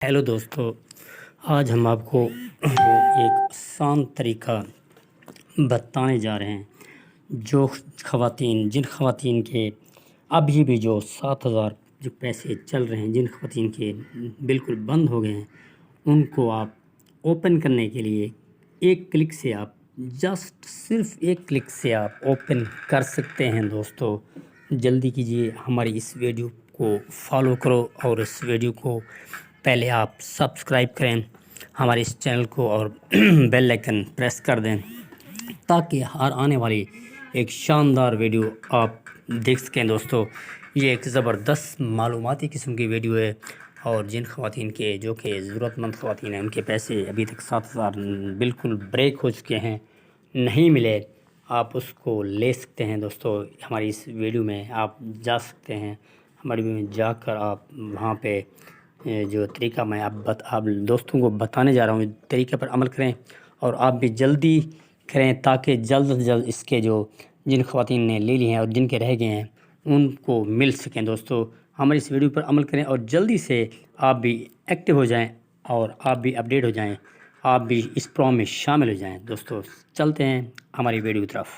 Hello दोस्तों, आज हम आपको एक आसान तरीका बताने जा रहे हैं। जिन ख़वातीन के अभी भी जो 7,000 जो पैसे चल रहे हैं, जिन ख़वातीन के बिल्कुल बंद हो गए हैं, उनको आप ओपन करने के लिए एक क्लिक से आप सिर्फ एक क्लिक से आप ओपन कर सकते हैं। दोस्तों जल्दी कीजिए, हमारी इस वीडियो को फॉलो करो और इस वीडियो को पहले आप सब्सक्राइब करें हमारे इस चैनल को और बेल आइकन प्रेस कर दें ताकि हर आने वाली एक शानदार वीडियो आप देख सकें। दोस्तों ये एक ज़बरदस्त मालूमाती किस्म की वीडियो है और जिन ख़वातीन के जो कि ज़रूरतमंद ख़वातीन हैं, उनके पैसे अभी तक 7,000 बिल्कुल ब्रेक हो चुके हैं, नहीं मिले, आप उसको ले सकते हैं। दोस्तों हमारी इस वीडियो में आप जा सकते हैं, हमारी वीडियो में जाकर आप वहाँ पे जो तरीका मैं आप दोस्तों को बताने जा रहा हूँ, तरीके पर अमल करें और आप भी जल्दी करें ताकि जल्द से जल्द इसके जिन ख़वातीन ने ले लिए हैं और जिनके रह गए हैं उनको मिल सकें। दोस्तों हमारी इस वीडियो पर अमल करें और जल्दी से आप भी एक्टिव हो जाएं और आप भी अपडेट हो जाएं, आप भी इस प्रोग्राम में शामिल हो जाएं। दोस्तों चलते हैं हमारी वीडियो की तरफ।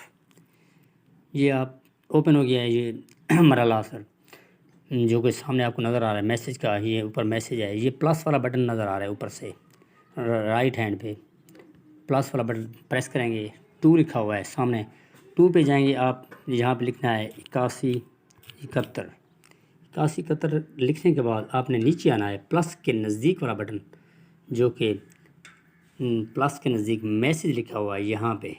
ये आप ओपन हो गया है, ये मरहला सर जो कि सामने आपको नज़र आ रहा है मैसेज का, ये ऊपर मैसेज है, ये प्लस वाला बटन नज़र आ रहा है ऊपर से राइट हैंड पे प्लस वाला बटन प्रेस करेंगे, 2 लिखा हुआ है सामने, 2 पे जाएंगे आप, यहाँ पे लिखना है 8171 लिखने के बाद आपने नीचे आना है प्लस के नज़दीक वाला बटन जो कि प्लस के नज़दीक मैसेज लिखा हुआ है, यहाँ पे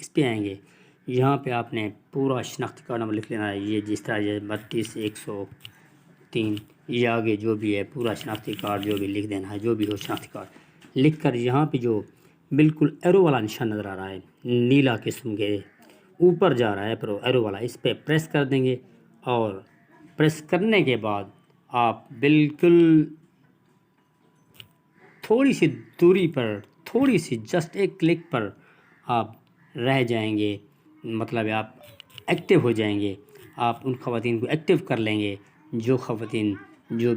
इस पे आएंगे। यहाँ पे आपने पूरा शनाख्ती कार्ड नंबर लिख लेना है, ये जिस तरह ये 32 103 ये आगे जो भी है पूरा शनाख्ती कार्ड जो भी लिख देना है, जो भी हो शनाख्ती कार्ड लिख कर यहाँ पे जो बिल्कुल एरो वाला निशान नज़र आ रहा है, नीला किस्म के ऊपर जा रहा है पर एरो वाला, इस पर प्रेस कर देंगे और प्रेस करने के बाद आप बिल्कुल थोड़ी सी दूरी पर, थोड़ी सी जस्ट एक क्लिक पर आप रह जाएंगे, मतलब आप एक्टिव हो जाएंगे। आप उन ख़वातीन को एक्टिव कर लेंगे जो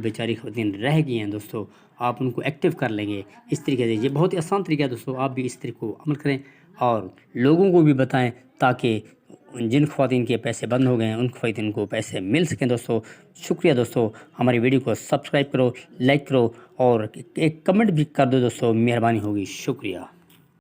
बेचारी ख़वातीन रह गई हैं। दोस्तों आप उनको एक्टिव कर लेंगे इस तरीके से। ये बहुत ही आसान तरीका है दोस्तों, आप भी इस तरीके को अमल करें और लोगों को भी बताएं ताकि जिन ख़वातीन के पैसे बंद हो गए हैं उन ख़वातीन को पैसे मिल सकें। दोस्तों शुक्रिया। दोस्तों हमारी वीडियो को सब्सक्राइब करो, लाइक करो और एक कमेंट भी कर दो। दोस्तों मेहरबानी होगी, शुक्रिया।